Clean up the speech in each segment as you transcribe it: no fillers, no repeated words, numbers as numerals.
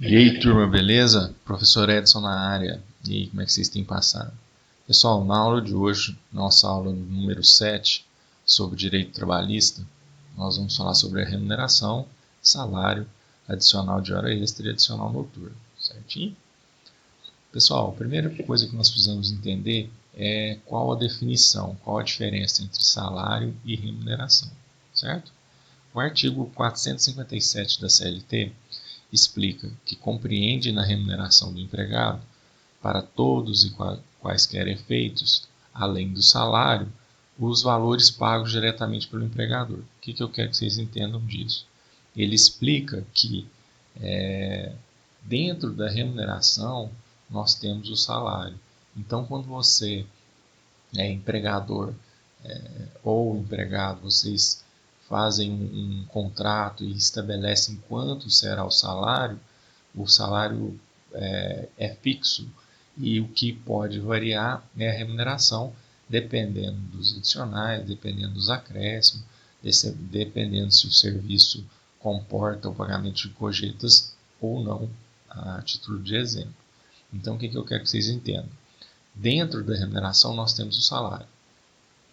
E aí, turma, beleza? Professor Edson na área. E aí, como é que vocês têm passado? Pessoal, na aula de hoje, nossa aula número 7, sobre direito trabalhista, nós vamos falar sobre a remuneração, salário, adicional de hora extra e adicional noturno, certinho? Pessoal, a primeira coisa que nós precisamos entender é qual a definição, qual a diferença entre salário e remuneração, certo? O artigo 457 da CLT explica que compreende na remuneração do empregado, para todos e quaisquer efeitos, além do salário, os valores pagos diretamente pelo empregador. O que eu quero que vocês entendam disso? Ele explica que dentro da remuneração nós temos o salário. Então, quando você é empregador ou empregado, vocês fazem um contrato e estabelecem quanto será o salário é fixo e o que pode variar é a remuneração, dependendo dos adicionais, dependendo dos acréscimos, dependendo se o serviço comporta o pagamento de gorjetas ou não, a título de exemplo. Então, o que eu quero que vocês entendam? Dentro da remuneração, nós temos o salário.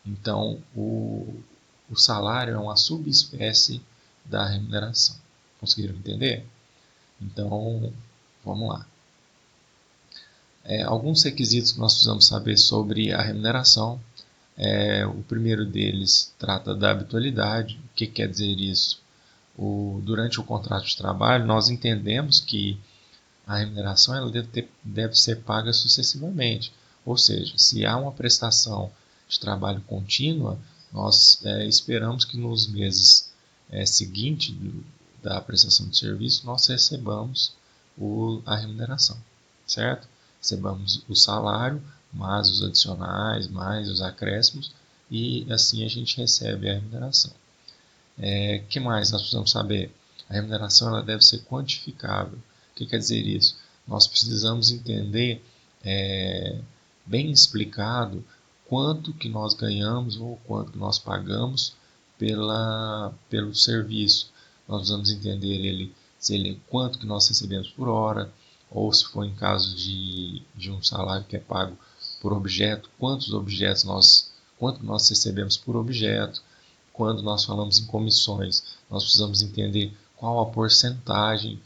Então, o salário é uma subespécie da remuneração. Conseguiram entender? Então, vamos lá. Alguns requisitos que nós precisamos saber sobre a remuneração. O primeiro deles trata da habitualidade. O que quer dizer isso? Durante o contrato de trabalho, nós entendemos que a remuneração ela deve ser paga sucessivamente. Ou seja, se há uma prestação de trabalho contínua, nós esperamos que nos meses seguintes da prestação de serviço nós recebamos a remuneração, certo? Recebamos o salário, mais os adicionais, mais os acréscimos, e assim a gente recebe a remuneração. Que mais nós precisamos saber? A remuneração ela deve ser quantificável. O que quer dizer isso? Nós precisamos entender bem explicado quanto que nós ganhamos ou quanto que nós pagamos pelo serviço. Nós precisamos entender quanto que nós recebemos por hora, ou se for em caso de um salário que é pago por objeto, quanto nós recebemos por objeto. Quando nós falamos em comissões, nós precisamos entender qual a porcentagem,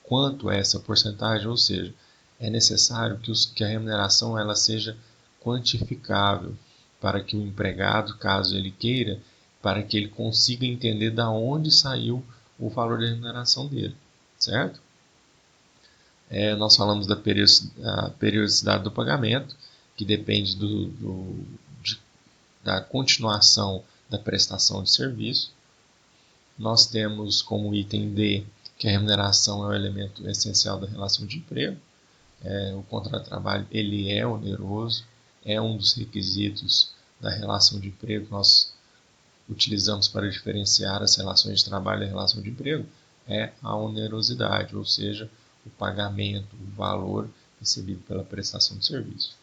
quanto é essa porcentagem, ou seja, é necessário que a remuneração ela seja quantificável para que o empregado, caso ele queira, para que ele consiga entender de onde saiu o valor da remuneração dele, certo? Nós falamos da periodicidade do pagamento, que depende da continuação da prestação de serviço. Nós temos como item D que a remuneração é um elemento essencial da relação de emprego. O contrato de trabalho ele é oneroso, é um dos requisitos da relação de emprego que nós utilizamos para diferenciar as relações de trabalho e a relação de emprego, é a onerosidade, ou seja, o pagamento, o valor recebido pela prestação de serviço.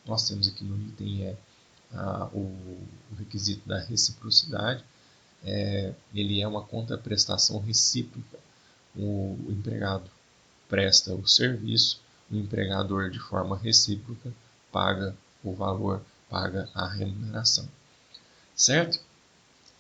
Nós temos aqui no item o requisito da reciprocidade. Ele é uma contraprestação recíproca. O empregado presta o serviço, o empregador, de forma recíproca, paga o valor, paga a remuneração. Certo?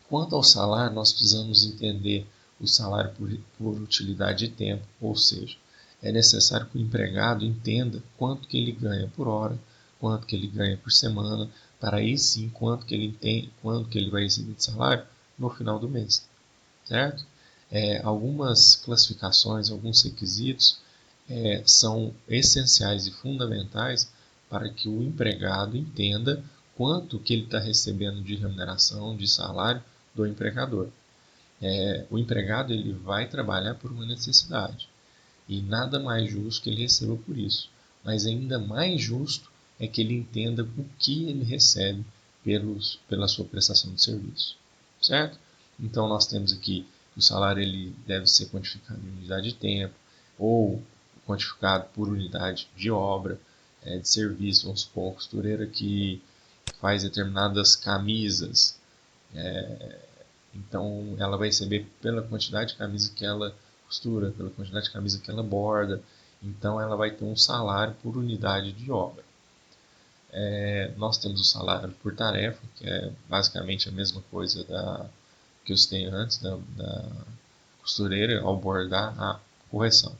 Quanto ao salário, nós precisamos entender o salário por utilidade de tempo, ou seja, é necessário que o empregado entenda quanto que ele ganha por hora, quanto que ele ganha por semana, para aí sim quanto que ele vai receber de salário no final do mês, certo? Algumas classificações, alguns requisitos são essenciais e fundamentais para que o empregado entenda quanto que ele está recebendo de remuneração, de salário do empregador. O empregado ele vai trabalhar por uma necessidade e nada mais justo que ele receba por isso, mas ainda mais justo é que ele entenda o que ele recebe pela sua prestação de serviço, certo? Então nós temos aqui que o salário ele deve ser quantificado em unidade de tempo ou quantificado por unidade de obra, de serviço. Vamos supor, uma costureira que faz determinadas camisas, então ela vai receber pela quantidade de camisa que ela costura, pela quantidade de camisa que ela borda. Então, ela vai ter um salário por unidade de obra. Nós temos o salário por tarefa, que é basicamente a mesma coisa que eu citei antes, da costureira ao bordar a correção.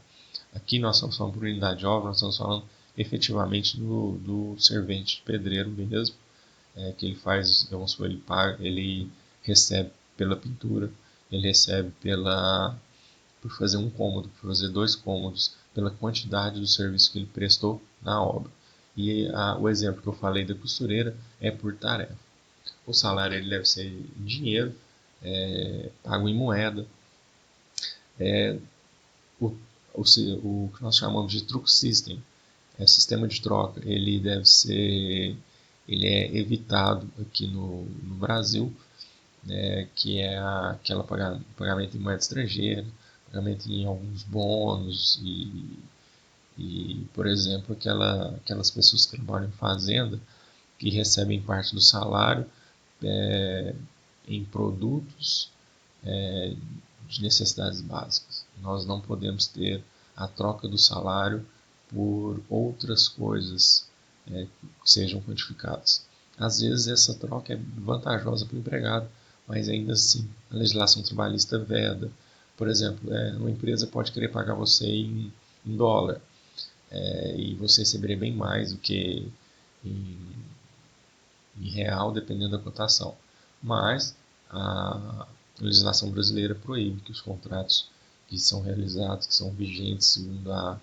Aqui nós estamos falando por unidade de obra, nós estamos falando efetivamente do servente pedreiro mesmo, que ele faz, vamos supor, ele recebe pela pintura, ele recebe por fazer um cômodo, por fazer 2 cômodos, pela quantidade do serviço que ele prestou na obra. E o exemplo que eu falei da costureira é por tarefa. O salário ele deve ser em dinheiro, pago em moeda. O, o que nós chamamos de truck system, sistema de troca, ele é evitado aqui no Brasil, né, que é aquela pagamento em moeda estrangeira, pagamento em alguns bônus por exemplo, aquelas pessoas que trabalham em fazenda que recebem parte do salário em produtos de necessidades básicas. Nós não podemos ter a troca do salário por outras coisas que sejam quantificadas. Às vezes essa troca é vantajosa para o empregado, mas ainda assim a legislação trabalhista veda. Por exemplo, uma empresa pode querer pagar você em dólar e você receberia bem mais do que em, em real, dependendo da cotação. Mas a legislação brasileira proíbe que os contratos que são realizados, que são vigentes segundo a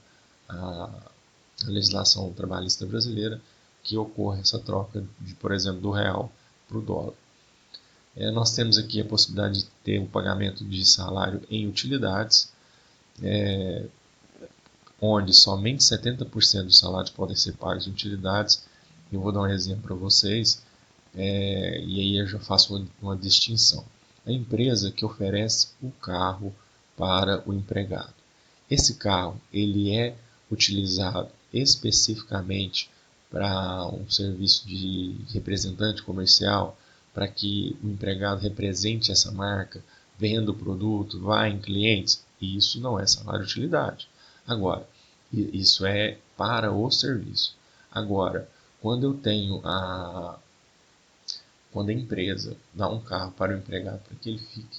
legislação trabalhista brasileira, que ocorra essa troca, por exemplo, do real para o dólar. Nós temos aqui a possibilidade de ter o pagamento de salário em utilidades, onde somente 70% dos salários podem ser pagos em utilidades. Eu vou dar um exemplo para vocês, e aí eu já faço uma distinção. A empresa que oferece o carro para o empregado. Esse carro ele é utilizado especificamente para um serviço de representante comercial, para que o empregado represente essa marca, venda o produto, vá em clientes. E isso não é salário utilidade. Agora, isso é para o serviço. Agora, quando eu tenho quando a empresa dá um carro para o empregado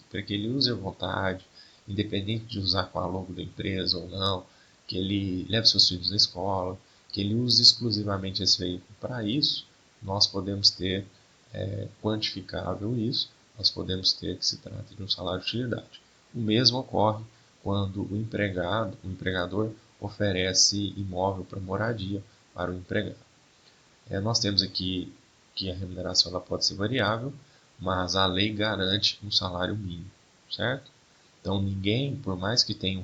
para que ele use à vontade, independente de usar com a logo da empresa ou não, que ele leve seus filhos na escola, que ele use exclusivamente esse veículo para isso, nós podemos ter quantificável isso, nós podemos ter que se trata de um salário de utilidade. O mesmo ocorre quando o empregador oferece imóvel para moradia para o empregado. Nós temos aqui que a remuneração ela pode ser variável, mas a lei garante um salário mínimo, certo? Então ninguém, por mais que tenha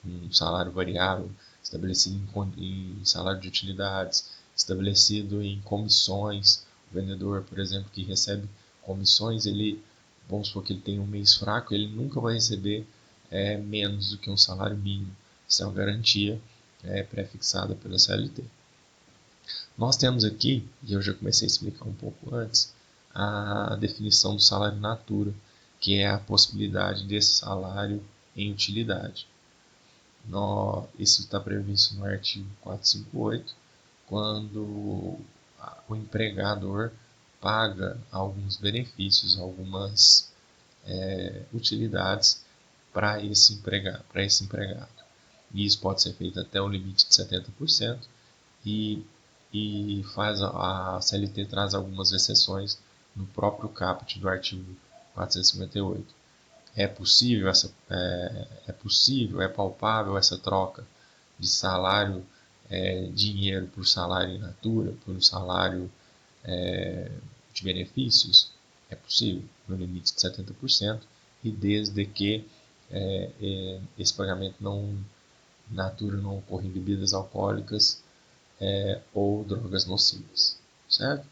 um salário variável estabelecido em salário de utilidades, estabelecido em comissões, o vendedor, por exemplo, que recebe comissões, vamos supor que ele tem um mês fraco, ele nunca vai receber menos do que um salário mínimo. Isso é uma garantia pré-fixada pela CLT. Nós temos aqui, e eu já comecei a explicar um pouco antes, a definição do salário natura, que é a possibilidade desse salário em utilidade. Isso está previsto no artigo 458, quando o empregador paga alguns benefícios, algumas utilidades para esse empregado. E isso pode ser feito até o limite de 70%, e a CLT traz algumas exceções no próprio caput do artigo 458. É possível, é palpável essa troca de salário, dinheiro por salário in natura, por salário de benefícios? É possível, no limite de 70%, e desde que esse pagamento não natura não ocorra em bebidas alcoólicas ou drogas nocivas, certo?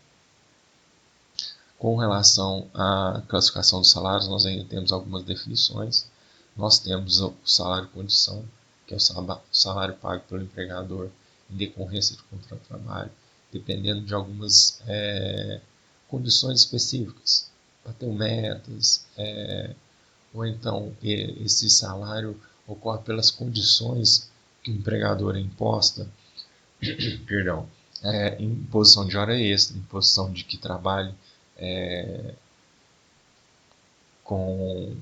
Com relação à classificação dos salários, nós ainda temos algumas definições. Nós temos o salário-condição, que é o salário pago pelo empregador em decorrência de contrato de trabalho, dependendo de algumas condições específicas, bateu metas, ou então esse salário ocorre pelas condições que o empregador é imposta, perdão, imposição de hora extra, imposição de que trabalhe com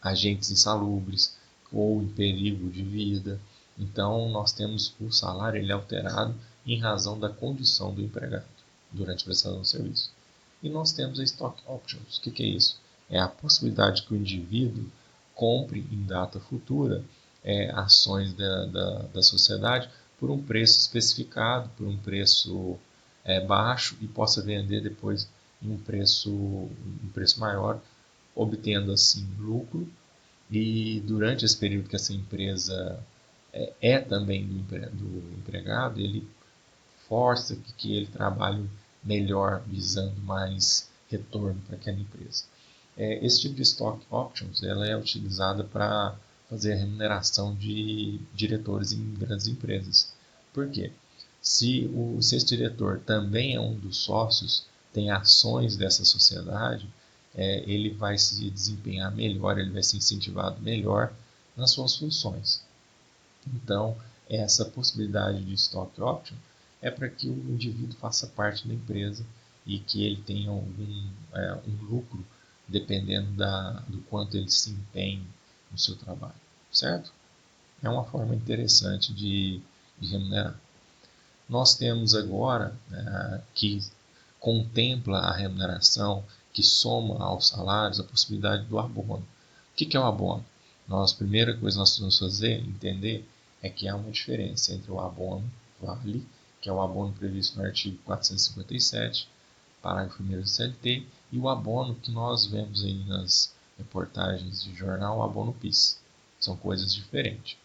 agentes insalubres ou em perigo de vida. Então, nós temos o salário ele é alterado em razão da condição do empregado durante a prestação do serviço. E nós temos a Stock Options. O que é isso? É a possibilidade que o indivíduo compre em data futura ações da sociedade por um preço especificado, por um preço baixo e possa vender depois em um preço maior, obtendo assim lucro. E durante esse período que essa empresa também do empregado, ele força que ele trabalhe melhor, visando mais retorno para aquela empresa. Esse tipo de stock options ela é utilizada para fazer a remuneração de diretores em grandes empresas. Por quê? Se esse diretor também é um dos sócios, tem ações dessa sociedade, ele vai se desempenhar melhor, ele vai ser incentivado melhor nas suas funções. Então, essa possibilidade de stock option é para que o indivíduo faça parte da empresa e que ele tenha um lucro dependendo do quanto ele se empenhe no seu trabalho, certo? É uma forma interessante de remunerar. Nós temos agora que contempla a remuneração, que soma aos salários a possibilidade do abono. O que é o abono? A primeira coisa que nós precisamos fazer, entender, é que há uma diferença entre o abono vale, que é o abono previsto no artigo 457, parágrafo 1º do CLT, e o abono que nós vemos aí nas reportagens de jornal, o abono PIS. São coisas diferentes.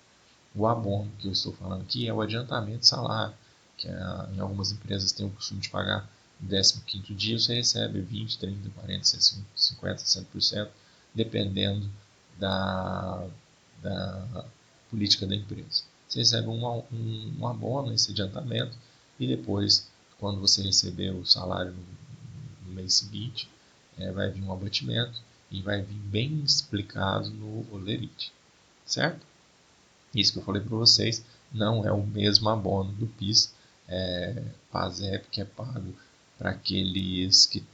O abono que eu estou falando aqui é o adiantamento de salário, que em algumas empresas tem o costume de pagar no 15º dia, você recebe 20, 30, 40, 50, 60%, dependendo da política da empresa. Você recebe um abono, esse adiantamento, e depois, quando você receber o salário no mês seguinte, vai vir um abatimento e vai vir bem explicado no Olerite, certo? Isso que eu falei para vocês não é o mesmo abono do PIS, PASEP, que é pago para aqueles que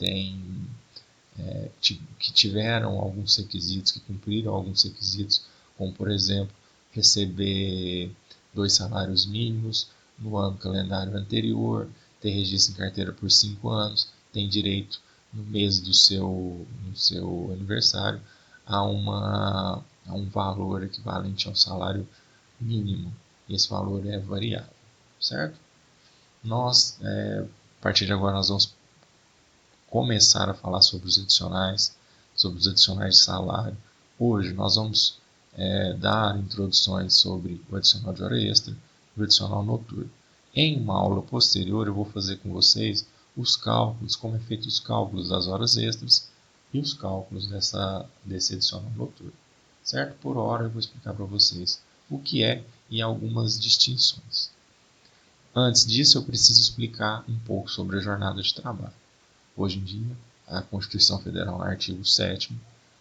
que tiveram alguns requisitos, que cumpriram alguns requisitos, como por exemplo, receber 2 salários mínimos no ano calendário anterior, ter registro em carteira por 5 anos, tem direito no mês no seu aniversário a um valor equivalente ao salário mínimo. E esse valor é variável, certo? Nós, a partir de agora, nós vamos começar a falar sobre os adicionais de salário. Hoje nós vamos dar introduções sobre o adicional de hora extra e o adicional noturno. Em uma aula posterior eu vou fazer com vocês os cálculos, como é feito os cálculos das horas extras e os cálculos desse adicional noturno. Certo? Por hora eu vou explicar para vocês o que é e algumas distinções. Antes disso eu preciso explicar um pouco sobre a jornada de trabalho. Hoje em dia, a Constituição Federal, no artigo 7º,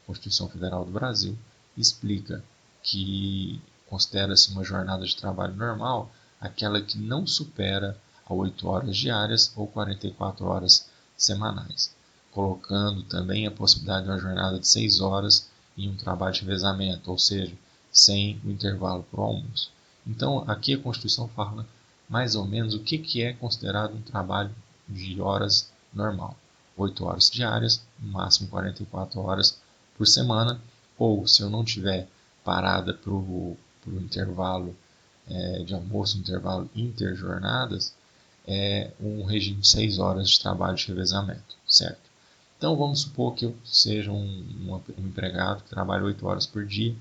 Constituição Federal do Brasil, explica que considera-se uma jornada de trabalho normal aquela que não supera a 8 horas diárias ou 44 horas semanais, colocando também a possibilidade de uma jornada de 6 horas em um trabalho de revezamento, ou seja, sem o intervalo para o almoço. Então, aqui a Constituição fala mais ou menos o que é considerado um trabalho de horas normal. 8 horas diárias, no máximo 44 horas por semana, ou se eu não tiver parada para o intervalo de almoço, intervalo interjornadas, um regime de 6 horas de trabalho de revezamento, certo? Então vamos supor que eu seja um empregado que trabalha 8 horas por dia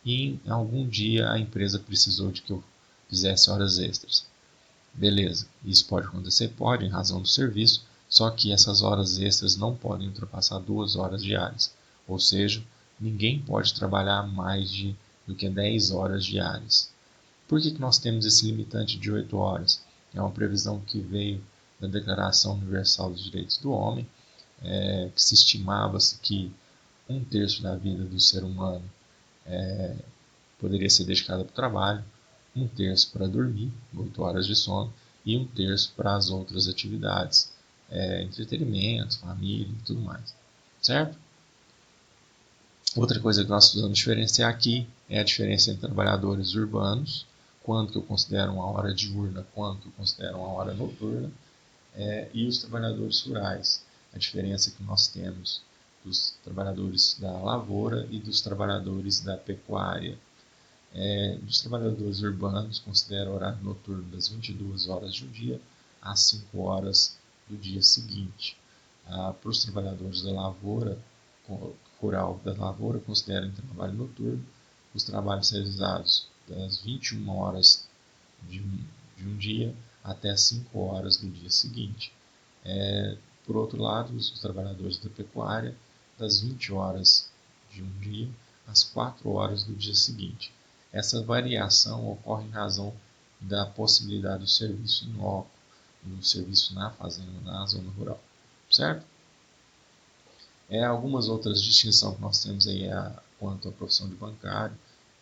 e em algum dia a empresa precisou de que eu fizesse horas extras. Beleza, isso pode acontecer? Pode, em razão do serviço, só que essas horas extras não podem ultrapassar 2 horas diárias, ou seja, ninguém pode trabalhar mais do que 10 horas diárias. Por que nós temos esse limitante de 8 horas? É uma previsão que veio da Declaração Universal dos Direitos do Homem, que se estimava-se que 1/3 da vida do ser humano poderia ser dedicada para o trabalho, 1/3 para dormir, 8 horas de sono, e 1/3 para as outras atividades, entretenimento, família e tudo mais, certo? Outra coisa que nós precisamos diferenciar aqui é a diferença entre trabalhadores urbanos, quanto que eu considero uma hora diurna, quanto que eu considero uma hora noturna, e os trabalhadores rurais, a diferença que nós temos dos trabalhadores da lavoura e dos trabalhadores da pecuária. Dos trabalhadores urbanos, considero o horário noturno das 22 horas do dia às 5 horas do dia seguinte. Para os trabalhadores da lavoura, rural da lavoura, considero em trabalho noturno os trabalhos realizados das 21 horas de um dia até as 5 horas do dia seguinte. Por outro lado, os trabalhadores da pecuária, das 20 horas de um dia às 4 horas do dia seguinte. Essa variação ocorre em razão da possibilidade do serviço em loco, do serviço na fazenda, na zona rural, certo? Algumas outras distinções que nós temos aí quanto à profissão de bancário,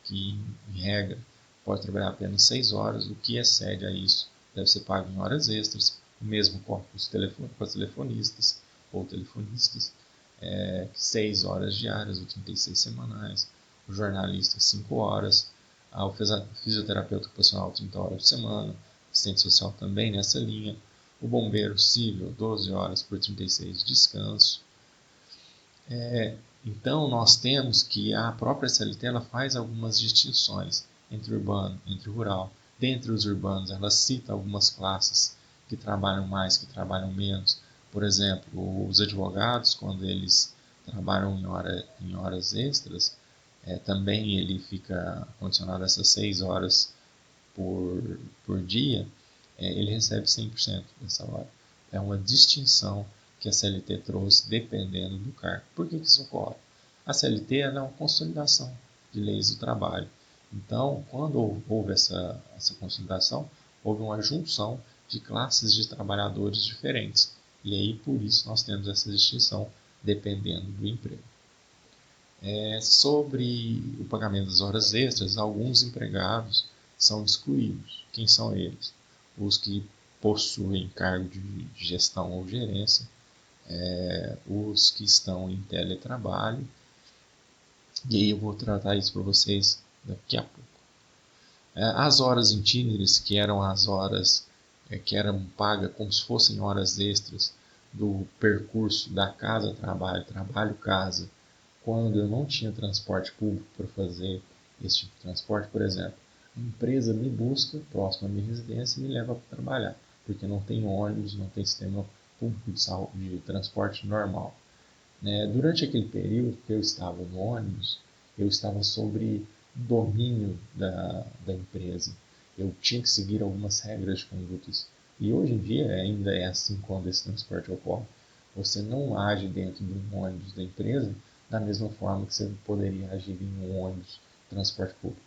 que em regra pode trabalhar apenas 6 horas, o que excede a isso deve ser pago em horas extras, o mesmo ocorre para os telefonistas ou telefonistas, 6 horas diárias ou 36 semanais, o jornalista 5 horas, o fisioterapeuta ocupacional 30 horas por semana, assistente social também nessa linha, o bombeiro civil 12 horas por 36 de descanso. Então nós temos que a própria CLT ela faz algumas distinções entre urbano, entre rural. Dentre os urbanos ela cita algumas classes que trabalham mais, que trabalham menos. Por exemplo, os advogados, quando eles trabalham em horas extras, também ele fica condicionado a essas 6 horas por dia, ele recebe 100% dessa hora. É uma distinção que a CLT trouxe dependendo do cargo. Por que isso ocorre? A CLT é uma consolidação de leis do trabalho. Então, quando houve essa consolidação, houve uma junção de classes de trabalhadores diferentes. E aí, por isso, nós temos essa distinção dependendo do emprego. Sobre o pagamento das horas extras, alguns empregados são excluídos. Quem são eles? Os que possuem cargo de gestão ou gerência, os que estão em teletrabalho, e aí eu vou tratar isso para vocês daqui a pouco. As horas itineres, que eram as horas que eram pagas como se fossem horas extras do percurso da casa-trabalho, trabalho-casa, quando eu não tinha transporte público para fazer esse tipo de transporte, por exemplo, a empresa me busca próximo à minha residência e me leva para trabalhar, porque não tem ônibus, não tem sistema público de transporte normal. Durante aquele período que eu estava no ônibus, eu estava sobre domínio da empresa. Eu tinha que seguir algumas regras de condutas. E hoje em dia ainda é assim quando esse transporte ocorre. Você não age dentro de um ônibus da empresa da mesma forma que você poderia agir em um ônibus de transporte público.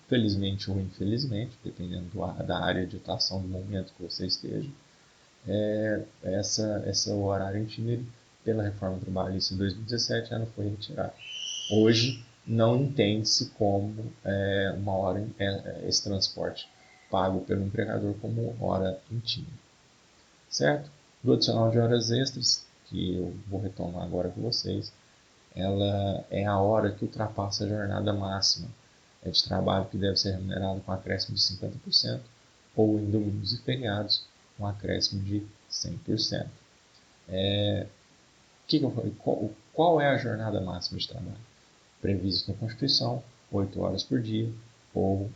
Felizmente ou infelizmente, dependendo da área de atuação do momento que você esteja, essa horário itinerante pela reforma trabalhista em 2017 já não foi retirado. Hoje não entende-se como uma hora esse transporte pago pelo empregador como hora itinerante. Certo? Do adicional de horas extras, que eu vou retomar agora com vocês, ela é a hora que ultrapassa a jornada máxima de trabalho que deve ser remunerado com acréscimo de 50% ou em domingos e feriados com acréscimo de 100%. Qual é a jornada máxima de trabalho? Previsto na Constituição, 8 horas por dia ou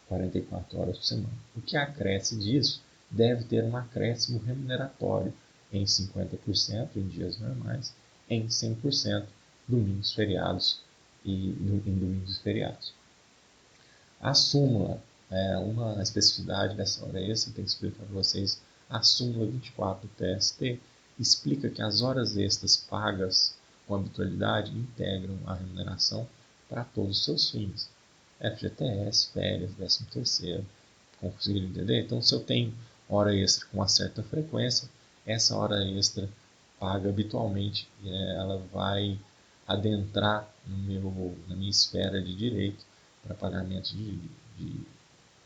44 horas por semana. O que acresce disso deve ter um acréscimo remuneratório em 50% em dias normais, em 100% domingos, feriados e em domingos e feriados. A súmula, uma especificidade dessa hora extra, tem que explicar para vocês, a súmula 24 do TST explica que as horas extras pagas com habitualidade integram a remuneração para todos os seus fins. FGTS, férias, 13º, conseguiram entender? Então, se eu tenho hora extra com uma certa frequência, essa hora extra paga habitualmente, ela vai adentrar na minha esfera de direito para pagamento de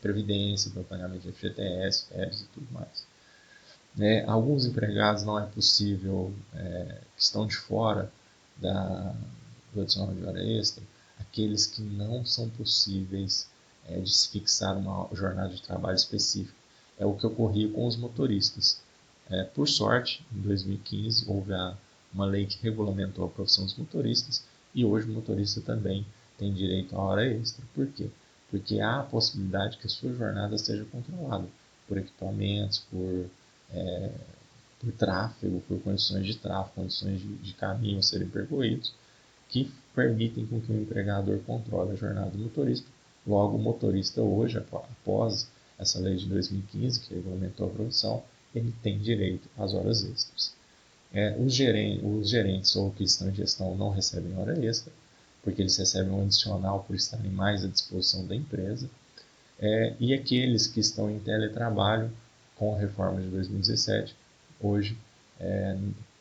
previdência, para pagamento de FGTS, FERS e tudo mais. Alguns empregados não é possível, que estão de fora do adicional de hora extra, aqueles que não são possíveis de se fixar uma jornada de trabalho específica. É o que ocorria com os motoristas. Por sorte, em 2015, houve uma lei que regulamentou a profissão dos motoristas e hoje o motorista também tem direito à hora extra. Por quê? Porque há a possibilidade que a sua jornada seja controlada por equipamentos, por tráfego, por condições de tráfego, condições de caminho a serem percorridos, que permitem com que o empregador controle a jornada do motorista. Logo, o motorista hoje, após essa lei de 2015, que regulamentou a profissão, ele tem direito às horas extras. Os gerentes ou que estão em gestão não recebem hora extra, porque eles recebem um adicional por estarem mais à disposição da empresa. E aqueles que estão em teletrabalho, com a reforma de 2017, hoje,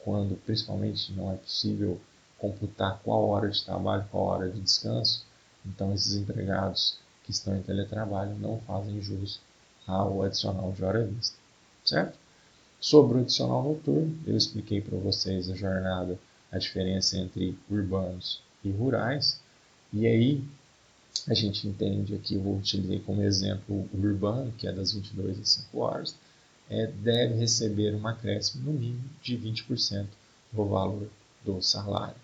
quando principalmente não é possível computar qual hora de trabalho, qual hora de descanso, então esses empregados que estão em teletrabalho não fazem jus ao adicional de hora extra, certo? Sobre o adicional noturno, eu expliquei para vocês a jornada, a diferença entre urbanos e rurais, e aí a gente entende aqui, eu utilizei como exemplo o urbano, que é das 22 às 5 horas, deve receber um acréscimo no mínimo de 20% do valor do salário.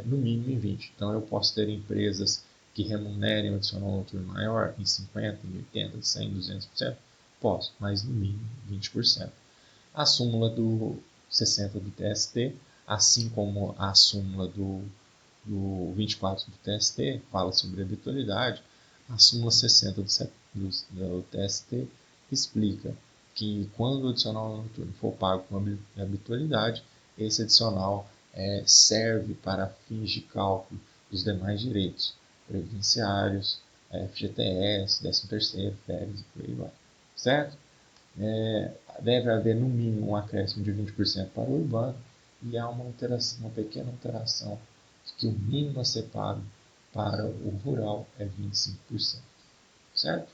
No mínimo em 20%. Então eu posso ter empresas que remunerem o adicional noturno maior em 50%, em 80%, 100%, 200%? Posso, mas no mínimo 20%. A súmula do 60 do TST, assim como a súmula do 24 do TST, fala sobre habitualidade, a súmula 60 do TST explica que quando o adicional noturno for pago com habitualidade, esse adicional serve para fins de cálculo dos demais direitos previdenciários, FGTS, 13º, FERS e por aí vai, certo? Deve haver no mínimo um acréscimo de 20% para o urbano e há uma pequena alteração de que o mínimo a ser pago para o rural é 25%, certo?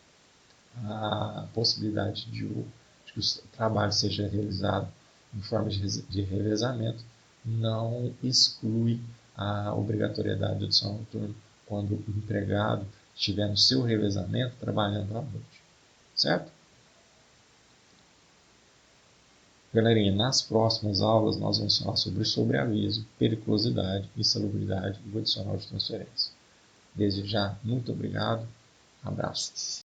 A possibilidade de que o trabalho seja realizado em forma de revezamento não exclui a obrigatoriedade do adicional noturno quando o empregado estiver no seu revezamento trabalhando à noite, certo? Galerinha, nas próximas aulas nós vamos falar sobre sobreaviso, periculosidade, insalubridade e o adicional de transferência. Desde já, muito obrigado. Abraço.